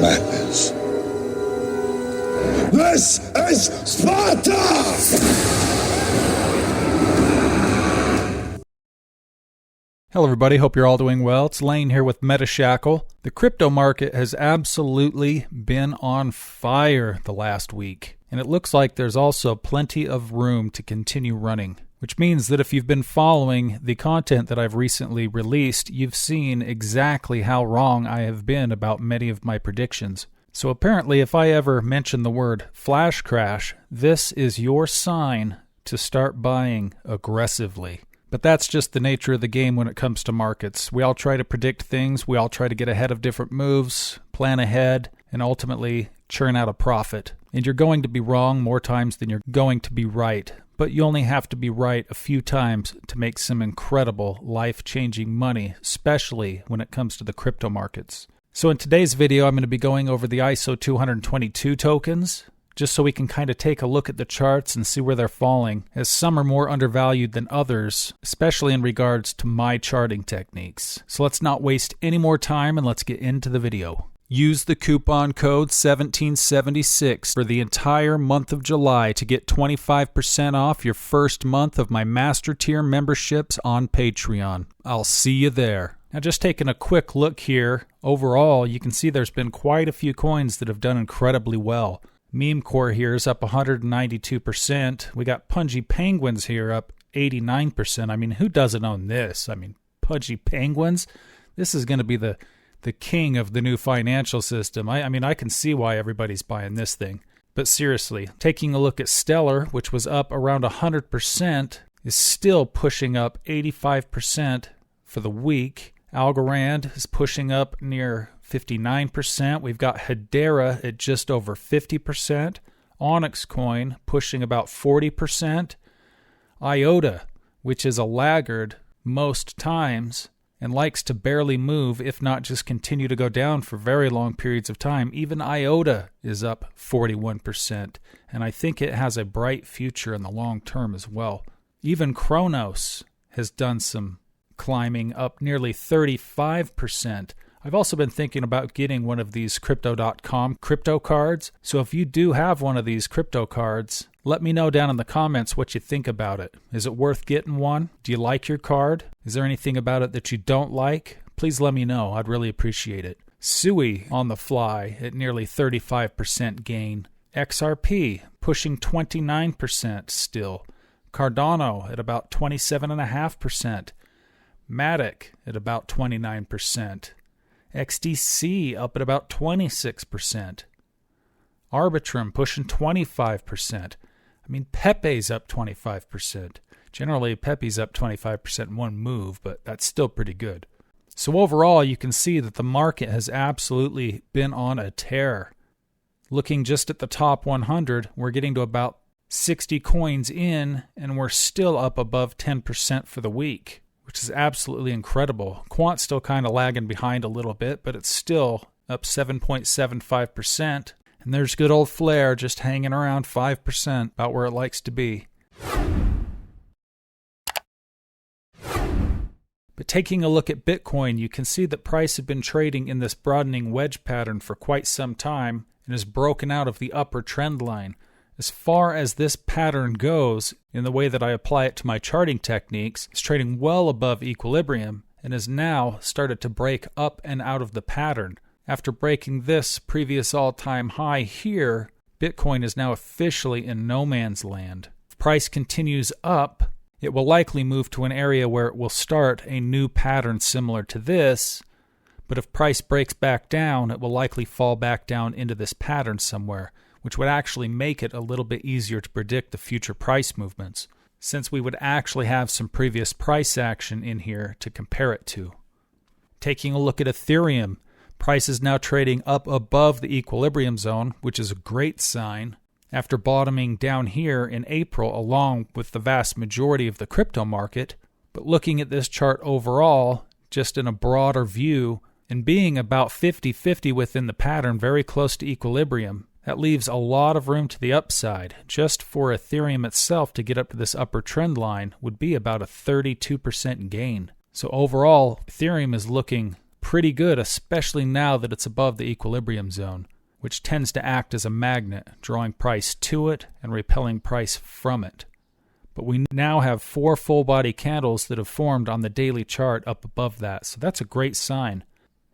Madness. This is Sparta! Hello everybody, hope you're all doing well. It's Lane here with MetaShackle. The crypto market has absolutely been on fire the last week, and it looks like there's also plenty of room to continue running, which means that if you've been following the content that I've recently released, you've seen exactly how wrong I have been about many of my predictions. So apparently if I ever mention the word flash crash, this is your sign to start buying aggressively. But that's just the nature of the game when it comes to markets. We all try to predict things, we all try to get ahead of different moves, plan ahead, and ultimately churn out a profit. And you're going to be wrong more times than you're going to be right. But you only have to be right a few times to make some incredible, life-changing money, especially when it comes to the crypto markets. So in today's video, I'm going to be going over the ISO 222 tokens, just so we can kind of take a look at the charts and see where they're falling, as some are more undervalued than others, especially in regards to my charting techniques. So let's not waste any more time and let's get into the video. Use the coupon code 1776 for the entire month of July to get 25% off your first month of my Master Tier memberships on Patreon. I'll see you there. Now just taking a quick look here, overall you can see there's been quite a few coins that have done incredibly well. Meme Core here is up 192%. We got Pungy Penguins here up 89%. I mean, who doesn't own this? I mean, Pudgy Penguins? This is going to be the king of the new financial system. I mean, I can see why everybody's buying this thing. But seriously, taking a look at Stellar, which was up around 100%, is still pushing up 85% for the week. Algorand is pushing up near 59%. We've got Hedera at just over 50%. Onyx Coin pushing about 40%. IOTA, which is a laggard most times and likes to barely move, if not just continue to go down for very long periods of time. Even IOTA is up 41%, and I think it has a bright future in the long term as well. Even Kronos has done some climbing, up nearly 35%. I've also been thinking about getting one of these Crypto.com crypto cards. So if you do have one of these crypto cards, let me know down in the comments what you think about it. Is it worth getting one? Do you like your card? Is there anything about it that you don't like? Please let me know. I'd really appreciate it. Sui on the fly at nearly 35% gain. XRP pushing 29% still. Cardano at about 27.5%. Matic at about 29%. XDC up at about 26%. Arbitrum pushing 25%. I mean, Pepe's up 25%. Generally, Pepe's up 25% in one move, but that's still pretty good. So overall, you can see that the market has absolutely been on a tear. Looking just at the top 100, we're getting to about 60 coins in, and we're still up above 10% for the week, which is absolutely incredible. Quant's still kind of lagging behind a little bit, but it's still up 7.75%. And there's good old Flare just hanging around 5%, about where it likes to be. But taking a look at Bitcoin, you can see that price had been trading in this broadening wedge pattern for quite some time and has broken out of the upper trend line. As far as this pattern goes, in the way that I apply it to my charting techniques, it's trading well above equilibrium and has now started to break up and out of the pattern. After breaking this previous all-time high here, Bitcoin is now officially in no man's land. If price continues up, it will likely move to an area where it will start a new pattern similar to this, but if price breaks back down, it will likely fall back down into this pattern somewhere, which would actually make it a little bit easier to predict the future price movements, since we would actually have some previous price action in here to compare it to. Taking a look at Ethereum, price is now trading up above the equilibrium zone, which is a great sign, after bottoming down here in April along with the vast majority of the crypto market. But looking at this chart overall, just in a broader view, and being about 50-50 within the pattern, very close to equilibrium, that leaves a lot of room to the upside. Just for Ethereum itself to get up to this upper trend line would be about a 32% gain. So overall, Ethereum is looking pretty good, especially now that it's above the equilibrium zone, which tends to act as a magnet, drawing price to it and repelling price from it. But we now have 4 full-body candles that have formed on the daily chart up above that, so that's a great sign.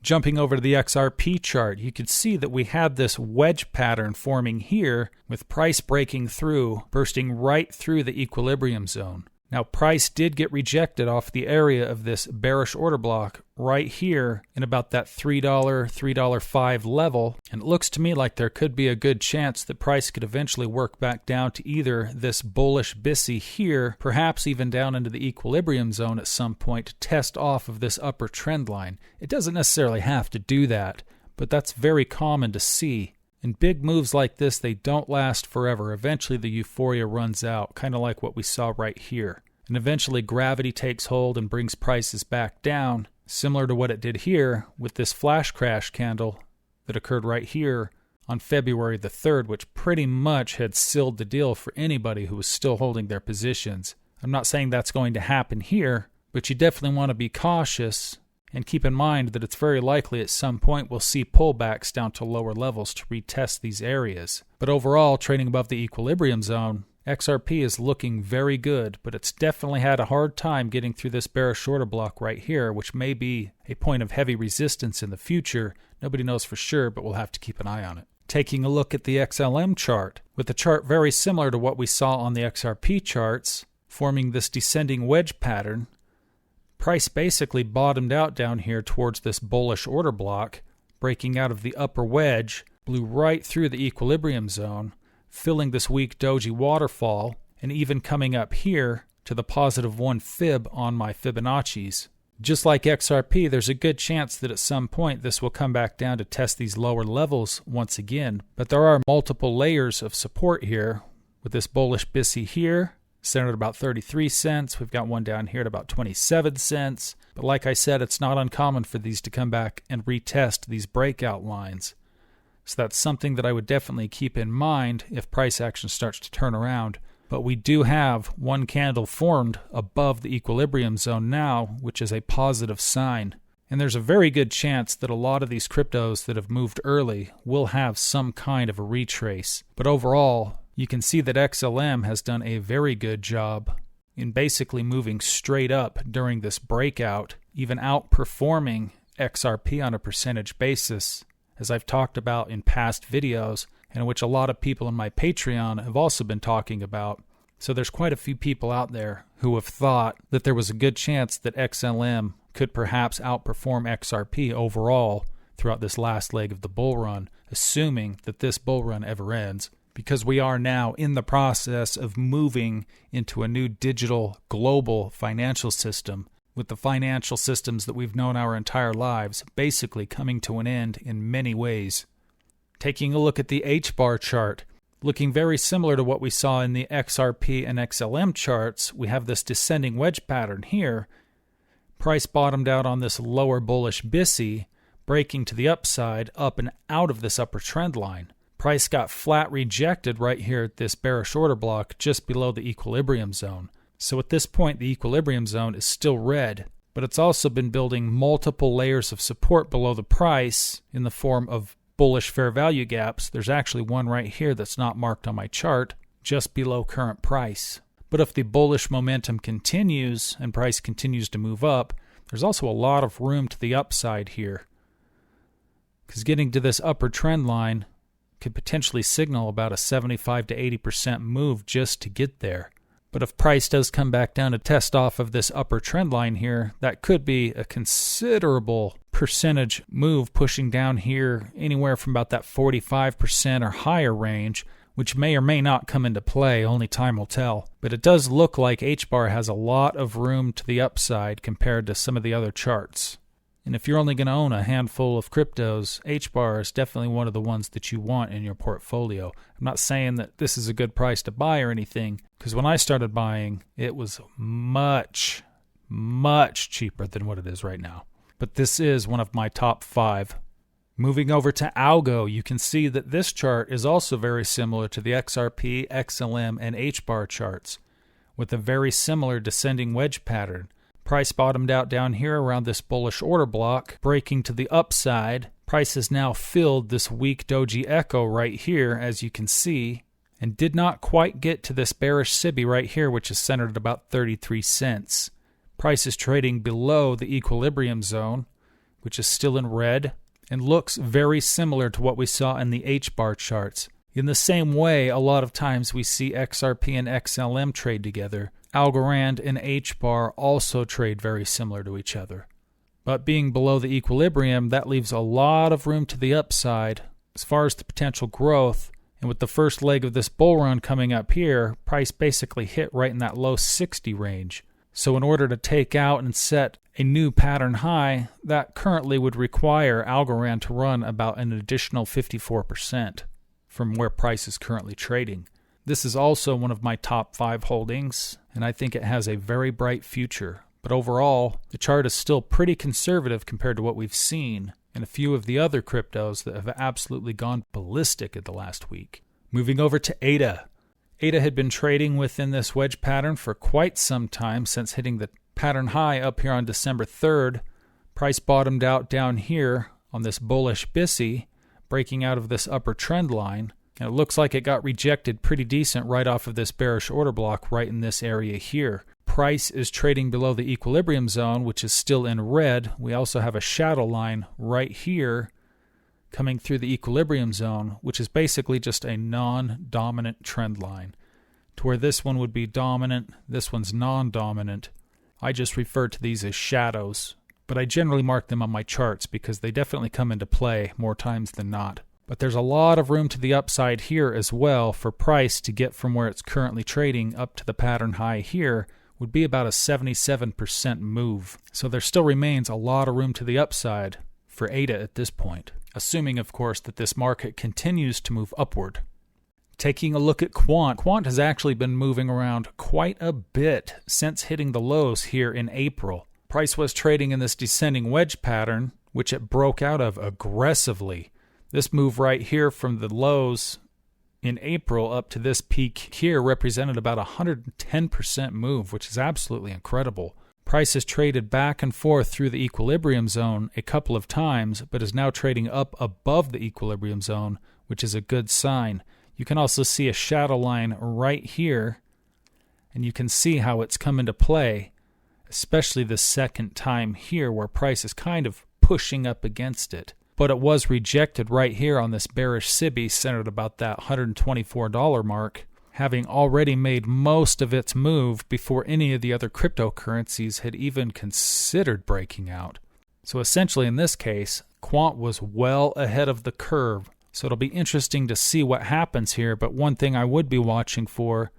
Jumping over to the XRP chart, you can see that we had this wedge pattern forming here with price breaking through, bursting right through the equilibrium zone. Now, price did get rejected off the area of this bearish order block right here in about that $3, $3.05 level. And it looks to me like there could be a good chance that price could eventually work back down to either this bullish BISI here, perhaps even down into the equilibrium zone at some point to test off of this upper trend line. It doesn't necessarily have to do that, but that's very common to see. In big moves like this, they don't last forever. Eventually the euphoria runs out, kind of like what we saw right here. And eventually gravity takes hold and brings prices back down, similar to what it did here with this flash crash candle that occurred right here on February the 3rd, which pretty much had sealed the deal for anybody who was still holding their positions. I'm not saying that's going to happen here, but you definitely want to be cautious and keep in mind that it's very likely at some point we'll see pullbacks down to lower levels to retest these areas. But overall, trading above the equilibrium zone, XRP is looking very good, but it's definitely had a hard time getting through this bearish order block right here, which may be a point of heavy resistance in the future. Nobody knows for sure, but we'll have to keep an eye on it. Taking a look at the XLM chart, with a chart very similar to what we saw on the XRP charts, forming this descending wedge pattern, price basically bottomed out down here towards this bullish order block, breaking out of the upper wedge, blew right through the equilibrium zone, filling this weak doji waterfall, and even coming up here to the positive 1 fib on my Fibonacci's. Just like XRP, there's a good chance that at some point this will come back down to test these lower levels once again, but there are multiple layers of support here, with this bullish BISI here, centered at about 33 cents. We've got one down here at about 27 cents. But like I said, it's not uncommon for these to come back and retest these breakout lines. So that's something that I would definitely keep in mind if price action starts to turn around. But we do have one candle formed above the equilibrium zone now, which is a positive sign. And there's a very good chance that a lot of these cryptos that have moved early will have some kind of a retrace. But overall, you can see that XLM has done a very good job in basically moving straight up during this breakout, even outperforming XRP on a percentage basis, as I've talked about in past videos, and which a lot of people in my Patreon have also been talking about. So there's quite a few people out there who have thought that there was a good chance that XLM could perhaps outperform XRP overall throughout this last leg of the bull run, assuming that this bull run ever ends, because we are now in the process of moving into a new digital global financial system, with the financial systems that we've known our entire lives basically coming to an end in many ways. Taking a look at the HBAR chart, looking very similar to what we saw in the XRP and XLM charts, we have this descending wedge pattern here. Price bottomed out on this lower bullish BISI, breaking to the upside, up and out of this upper trend line. Price got flat rejected right here at this bearish order block just below the equilibrium zone. So at this point, the equilibrium zone is still red, but it's also been building multiple layers of support below the price in the form of bullish fair value gaps. There's actually one right here that's not marked on my chart, just below current price. But if the bullish momentum continues and price continues to move up, there's also a lot of room to the upside here, because getting to this upper trend line could potentially signal about a 75 to 80% move just to get there. But if price does come back down to test off of this upper trend line here, that could be a considerable percentage move, pushing down here anywhere from about that 45% or higher range, which may or may not come into play, only time will tell. But it does look like HBAR has a lot of room to the upside compared to some of the other charts. And if you're only going to own a handful of cryptos, HBAR is definitely one of the ones that you want in your portfolio. I'm not saying that this is a good price to buy or anything, because when I started buying, it was much, much cheaper than what it is right now. But this is one of my top 5. Moving over to ALGO, you can see that this chart is also very similar to the XRP, XLM, and HBAR charts, with a very similar descending wedge pattern. Price bottomed out down here around this bullish order block, breaking to the upside. Price has now filled this weak doji echo right here, as you can see, and did not quite get to this bearish SIBI right here, which is centered at about 33 cents. Price is trading below the equilibrium zone, which is still in red, and looks very similar to what we saw in the HBAR charts. In the same way, a lot of times we see XRP and XLM trade together. Algorand and HBAR also trade very similar to each other. But being below the equilibrium, that leaves a lot of room to the upside as far as the potential growth. And with the first leg of this bull run coming up here, price basically hit right in that low 60 range. So in order to take out and set a new pattern high, that currently would require Algorand to run about an additional 54% from where price is currently trading. This is also one of my top 5 holdings, and I think it has a very bright future. But overall, the chart is still pretty conservative compared to what we've seen in a few of the other cryptos that have absolutely gone ballistic in the last week. Moving over to ADA. ADA had been trading within this wedge pattern for quite some time, since hitting the pattern high up here on December 3rd. Price bottomed out down here on this bullish BISI, breaking out of this upper trend line. And it looks like it got rejected pretty decent right off of this bearish order block right in this area here. Price is trading below the equilibrium zone, which is still in red. We also have a shadow line right here coming through the equilibrium zone, which is basically just a non-dominant trend line, to where this one would be dominant, this one's non-dominant. I just refer to these as shadows, but I generally mark them on my charts because they definitely come into play more times than not. But there's a lot of room to the upside here as well for price to get from where it's currently trading up to the pattern high here would be about a 77% move. So there still remains a lot of room to the upside for ADA at this point, assuming, of course, that this market continues to move upward. Taking a look at Quant. Quant has actually been moving around quite a bit since hitting the lows here in April. Price was trading in this descending wedge pattern, which it broke out of aggressively. This move right here from the lows in April up to this peak here represented about a 110% move, which is absolutely incredible. Price has traded back and forth through the equilibrium zone a couple of times, but is now trading up above the equilibrium zone, which is a good sign. You can also see a shadow line right here, and you can see how it's come into play, especially the second time here where price is kind of pushing up against it. But it was rejected right here on this bearish SIBI centered about that $124 mark, having already made most of its move before any of the other cryptocurrencies had even considered breaking out. So essentially in this case, Quant was well ahead of the curve. So it'll be interesting to see what happens here, but one thing I would be watching for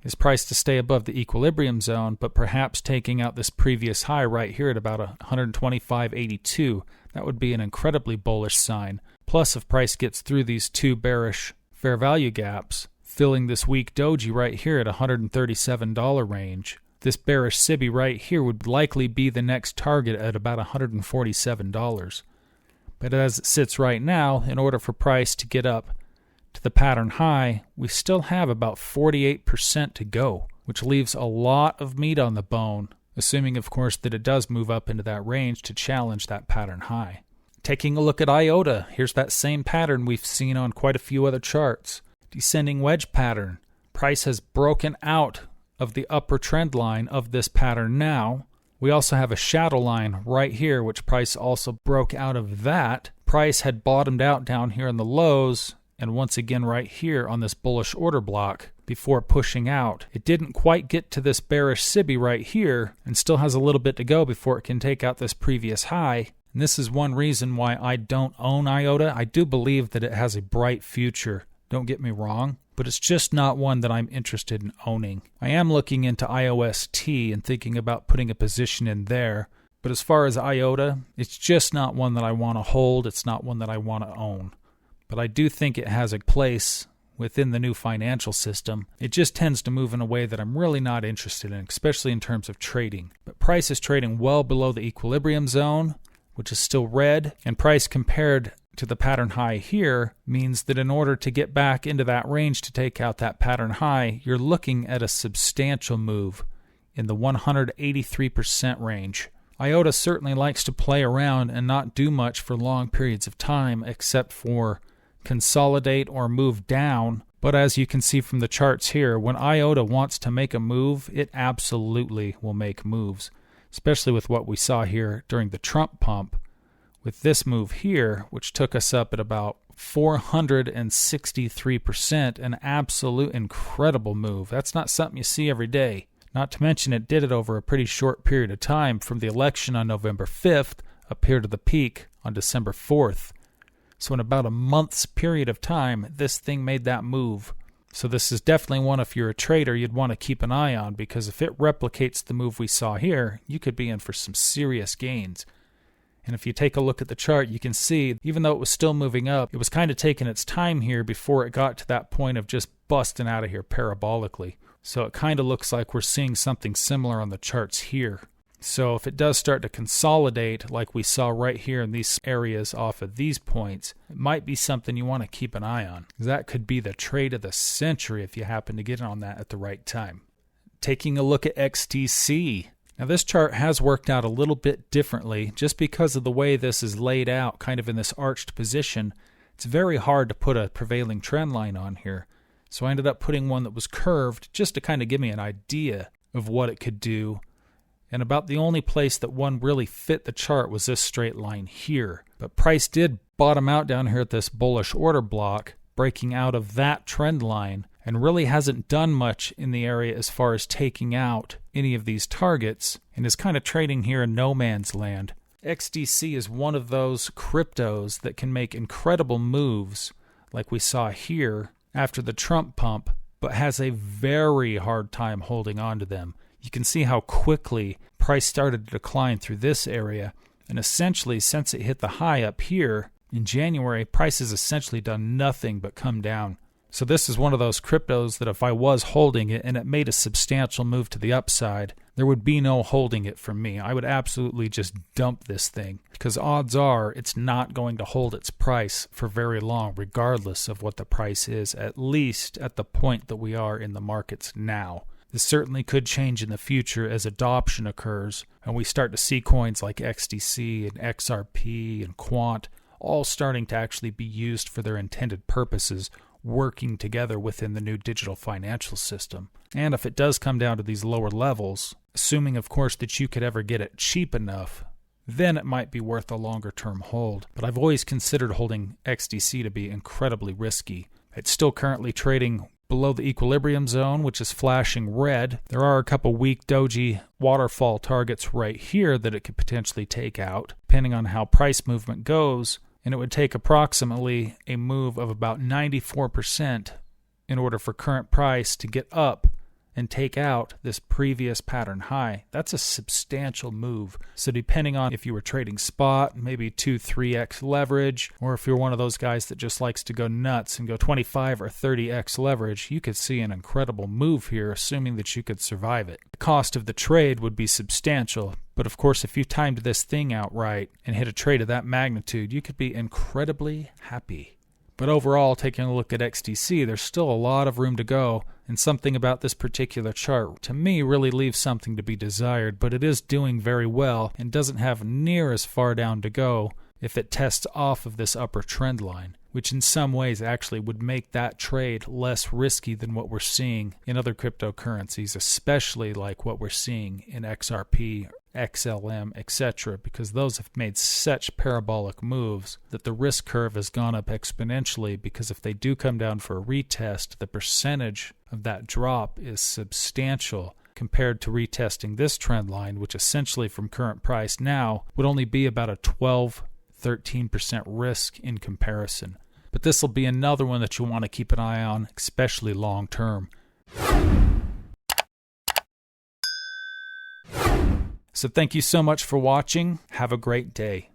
is price to stay above the equilibrium zone, but perhaps taking out this previous high right here at about 125.82. That would be an incredibly bullish sign. Plus, if price gets through these two bearish fair value gaps, filling this weak doji right here at $137 range, this bearish SIBI right here would likely be the next target at about $147. But as it sits right now, in order for price to get up to the pattern high, we still have about 48% to go, which leaves a lot of meat on the bone, assuming, of course, that it does move up into that range to challenge that pattern high. Taking a look at IOTA, here's that same pattern we've seen on quite a few other charts. Descending wedge pattern. Price has broken out of the upper trend line of this pattern now. We also have a shadow line right here, which price also broke out of that. Price had bottomed out down here in the lows, and once again right here on this bullish order block before pushing out. It didn't quite get to this bearish SIBI right here and still has a little bit to go before it can take out this previous high. And this is one reason why I don't own IOTA. I do believe that it has a bright future, don't get me wrong, but it's just not one that I'm interested in owning. I am looking into IOST and thinking about putting a position in there, but as far as IOTA, it's just not one that I want to hold. It's not one that I want to own. But I do think it has a place within the new financial system. It just tends to move in a way that I'm really not interested in, especially in terms of trading. But price is trading well below the equilibrium zone, which is still red, and price compared to the pattern high here means that in order to get back into that range to take out that pattern high, you're looking at a substantial move, in the 183% range. IOTA certainly likes to play around and not do much for long periods of time except for consolidate or move down. But as you can see from the charts here, when IOTA wants to make a move, it absolutely will make moves, especially with what we saw here during the Trump pump. With this move here, which took us up at about 463%, an absolute incredible move. That's not something you see every day. Not to mention it did it over a pretty short period of time from the election on November 5th up here to the peak on December 4th. So in about a month's period of time, this thing made that move. So this is definitely one, if you're a trader, you'd want to keep an eye on, because if it replicates the move we saw here, you could be in for some serious gains. And if you take a look at the chart, you can see, even though it was still moving up, it was kind of taking its time here before it got to that point of just busting out of here parabolically. So it kind of looks like we're seeing something similar on the charts here. So if it does start to consolidate like we saw right here in these areas off of these points, it might be something you want to keep an eye on. That could be the trade of the century if you happen to get on that at the right time. Taking a look at XDC. Now this chart has worked out a little bit differently just because of the way this is laid out, kind of in this arched position. It's very hard to put a prevailing trend line on here. So I ended up putting one that was curved just to kind of give me an idea of what it could do. And about the only place that one really fit the chart was this straight line here. But price did bottom out down here at this bullish order block, breaking out of that trend line, and really hasn't done much in the area as far as taking out any of these targets, and is kind of trading here in no man's land. XDC is one of those cryptos that can make incredible moves like we saw here after the Trump pump, but has a very hard time holding on to them. You can see how quickly price started to decline through this area, and essentially since it hit the high up here in January, price has essentially done nothing but come down. So this is one of those cryptos that if I was holding it and it made a substantial move to the upside, there would be no holding it from me. I would absolutely just dump this thing, because odds are it's not going to hold its price for very long, regardless of what the price is, at least at the point that we are in the markets now. This certainly could change in the future as adoption occurs, and we start to see coins like XDC and XRP and Quant all starting to actually be used for their intended purposes, working together within the new digital financial system. And if it does come down to these lower levels, assuming of course that you could ever get it cheap enough, then it might be worth a longer term hold. But I've always considered holding XDC to be incredibly risky. It's still currently trading below the equilibrium zone, which is flashing red. There are a couple weak doji waterfall targets right here that it could potentially take out, depending on how price movement goes. And it would take approximately a move of about 94% in order for current price to get up and take out this previous pattern high. That's a substantial move. So depending on if you were trading spot, maybe 2-3x leverage, or if you're one of those guys that just likes to go nuts and go 25 or 30x leverage, you could see an incredible move here, assuming that you could survive it. The cost of the trade would be substantial, but of course if you timed this thing out right and hit a trade of that magnitude, you could be incredibly happy. But overall, taking a look at XDC, there's still a lot of room to go, and something about this particular chart, to me, really leaves something to be desired, but it is doing very well and doesn't have near as far down to go if it tests off of this upper trend line, which in some ways actually would make that trade less risky than what we're seeing in other cryptocurrencies, especially like what we're seeing in XRP, XLM, etc., because those have made such parabolic moves that the risk curve has gone up exponentially, because if they do come down for a retest, the percentage of that drop is substantial compared to retesting this trend line, which essentially from current price now would only be about a 12-13% risk in comparison. But this will be another one that you want to keep an eye on, especially long term. So thank you so much for watching. Have a great day.